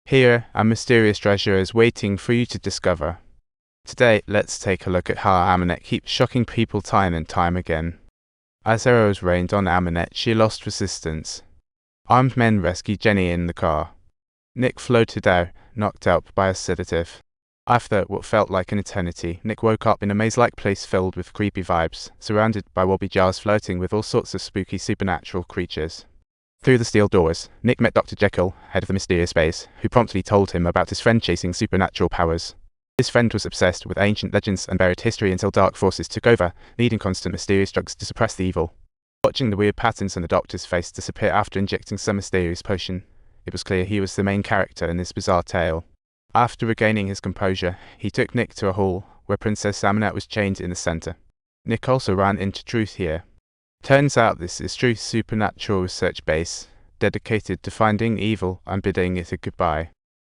Here, a mysterious treasure is waiting for you to discover. Today, let's take a look at how Amulet keeps shocking people time and time again. As arrows rained on Amulet, she lost resistance. Armed men rescued Jenny in the car. Nick floated out, knocked out by a sedative. After what felt like an eternity, Nick woke up in a maze-like place filled with creepy vibes, surrounded by wobbly jars floating with all sorts of spooky supernatural creatures. Through the steel doors, Nick met Dr. Jekyll, head of the mysterious base, who promptly told him about his friend chasing supernatural powers. His friend was obsessed with ancient legends and buried history until dark forces took over, needing constant mysterious drugs to suppress the evil. Watching the weird patterns on the doctor's face disappear after injecting some mysterious potion, it was clear he was the main character in this bizarre tale. After regaining his composure, he took Nick to a hall where Princess Amulet was chained in the center. Nick also ran into Truth here. Turns out this is Truth's supernatural research base, dedicated to finding evil and bidding it a goodbye.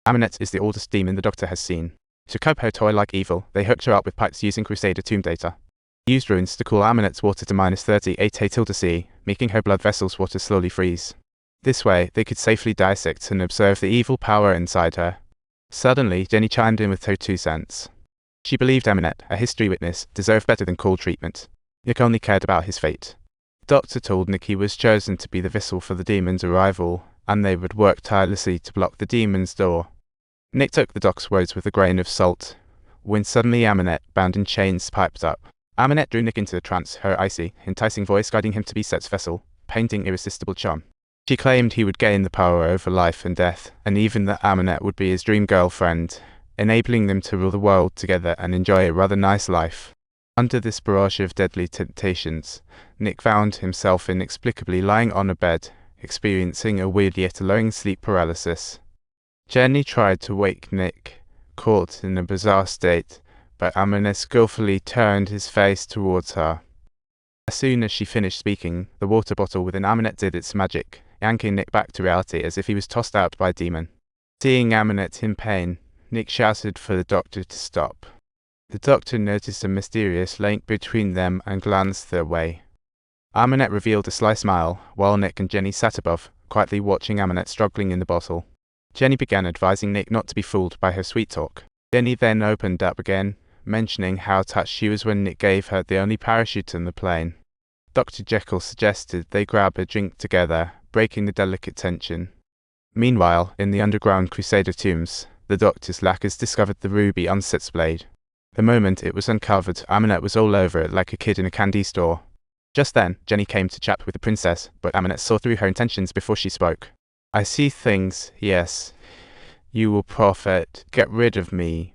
Amulet is the oldest demon the Doctor has seen. To cope her toy-like evil, they hooked her up with pipes using Crusader tomb data. He used runes to cool Amulet's water to -38°C, making her blood vessels' water slowly freeze. This way, they could safely dissect and observe the evil power inside her. Suddenly, Jenny chimed in with her 2 cents. She believed Amulet, a history witness, deserved better than cold treatment. Nick only cared about his fate. The Doctor told Nick he was chosen to be the vessel for the demon's arrival, and they would work tirelessly to block the demon's door. Nick took the Doc's words with a grain of salt, when suddenly Amulet, bound in chains, piped up. Amulet drew Nick into a trance, her icy, enticing voice guiding him to be Set's vessel, painting irresistible charm. She claimed he would gain the power over life and death, and even that Amulet would be his dream girlfriend, enabling them to rule the world together and enjoy a rather nice life. Under this barrage of deadly temptations, Nick found himself inexplicably lying on a bed, experiencing a weird yet alluring sleep paralysis. Jenny tried to wake Nick, caught in a bizarre state, but Amulet skillfully turned his face towards her. As soon as she finished speaking, the water bottle within Amulet did its magic, yanking Nick back to reality as if he was tossed out by a demon. Seeing Amulet in pain, Nick shouted for the Doctor to stop. The Doctor noticed a mysterious link between them and glanced their way. Amulet revealed a sly smile, while Nick and Jenny sat above, quietly watching Amulet struggling in the bottle. Jenny began advising Nick not to be fooled by her sweet talk. Jenny then opened up again, mentioning how touched she was when Nick gave her the only parachute on the plane. Dr. Jekyll suggested they grab a drink together, breaking the delicate tension. Meanwhile, in the underground Crusader tombs, the Doctor's lacquers discovered the ruby on Set's blade. The moment it was uncovered, Amulet was all over it like a kid in a candy store. Just then, Jenny came to chat with the princess, but Amulet saw through her intentions before she spoke. I see things, yes. You will profit. Get rid of me.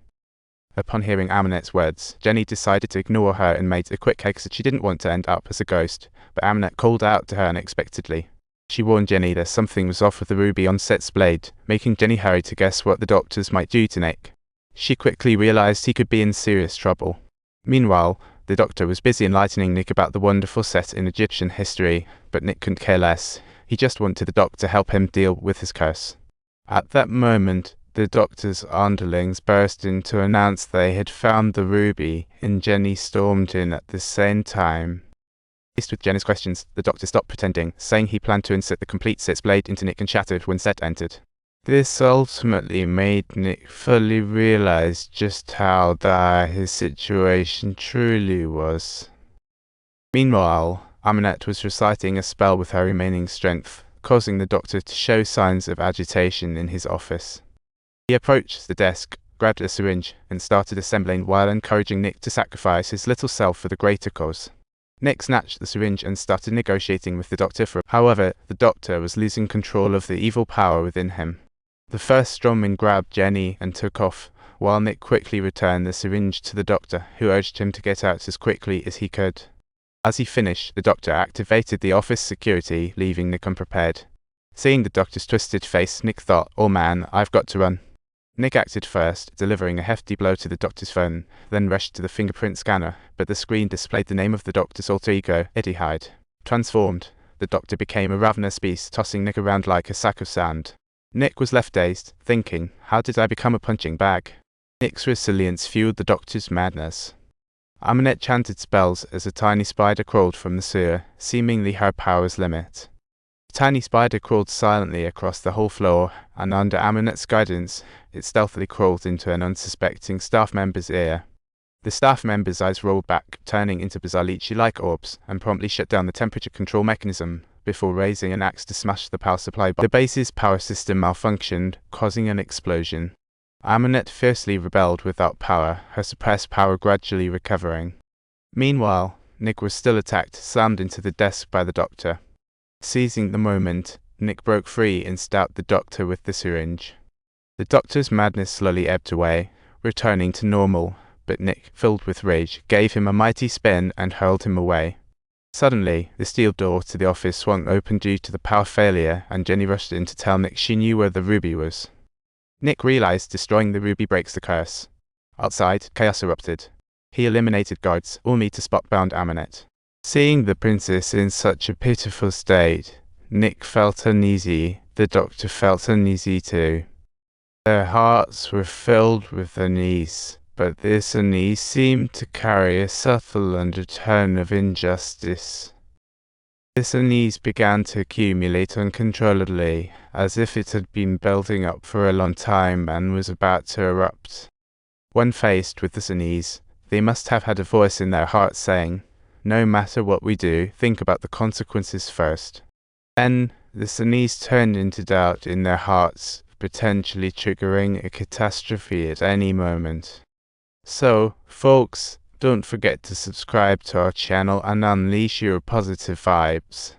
Upon hearing Amulet's words, Jenny decided to ignore her and made a quick exit. She didn't want to end up as a ghost, but Amulet called out to her unexpectedly. She warned Jenny that something was off with the ruby on Set's blade, making Jenny hurry to guess what the Doctors might do to Nick. She quickly realized he could be in serious trouble. Meanwhile, the Doctor was busy enlightening Nick about the wonderful Set in Egyptian history, but Nick couldn't care less. He just wanted the Doctor to help him deal with his curse. At that moment, the Doctor's underlings burst in to announce they had found the ruby, and Jenny stormed in at the same time. Faced with Jenny's questions, the Doctor stopped pretending, saying he planned to insert the complete Set's blade into Nick and shattered when Set entered. This ultimately made Nick fully realize just how dire his situation truly was. Meanwhile, Amulet was reciting a spell with her remaining strength, causing the Doctor to show signs of agitation in his office. He approached the desk, grabbed a syringe, and started assembling while encouraging Nick to sacrifice his little self for the greater cause. Nick snatched the syringe and started negotiating with the Doctor however, the Doctor was losing control of the evil power within him. The first strawman grabbed Jenny and took off, while Nick quickly returned the syringe to the Doctor, who urged him to get out as quickly as he could. As he finished, the Doctor activated the office security, leaving Nick unprepared. Seeing the Doctor's twisted face, Nick thought, "Oh man, I've got to run." Nick acted first, delivering a hefty blow to the Doctor's phone, then rushed to the fingerprint scanner, but the screen displayed the name of the Doctor's alter ego, Eddie Hyde. Transformed, the Doctor became a ravenous beast, tossing Nick around like a sack of sand. Nick was left dazed, thinking, how did I become a punching bag? Nick's resilience fueled the Doctor's madness. Amulet chanted spells as a tiny spider crawled from the sewer, seemingly her power's limit. Tiny spider crawled silently across the whole floor, and under Amunet's guidance, it stealthily crawled into an unsuspecting staff member's ear. The staff member's eyes rolled back, turning into bizarre lychee-like orbs, and promptly shut down the temperature control mechanism before raising an axe to smash the power supply. The base's power system malfunctioned, causing an explosion. Amulet fiercely rebelled without power, her suppressed power gradually recovering. Meanwhile, Nick was still attacked, slammed into the desk by the doctor. Seizing the moment, Nick broke free and stabbed the doctor with the syringe. The doctor's madness slowly ebbed away, returning to normal, but Nick, filled with rage, gave him a mighty spin and hurled him away. Suddenly, the steel door to the office swung open due to the power failure, and Jenny rushed in to tell Nick she knew where the ruby was. Nick realized destroying the ruby breaks the curse. Outside, chaos erupted. He eliminated guards, all to spot-bound Amulet. Seeing the princess in such a pitiful state, Nick felt uneasy. The doctor felt uneasy too. Their hearts were filled with unease, but this unease seemed to carry a subtle undertone of injustice. This unease began to accumulate uncontrollably, as if it had been building up for a long time and was about to erupt. When faced with this unease, they must have had a voice in their hearts saying, "No matter what we do, think about the consequences first." Then, this unease turned into doubt in their hearts, potentially triggering a catastrophe at any moment. So, folks, don't forget to subscribe to our channel and unleash your positive vibes.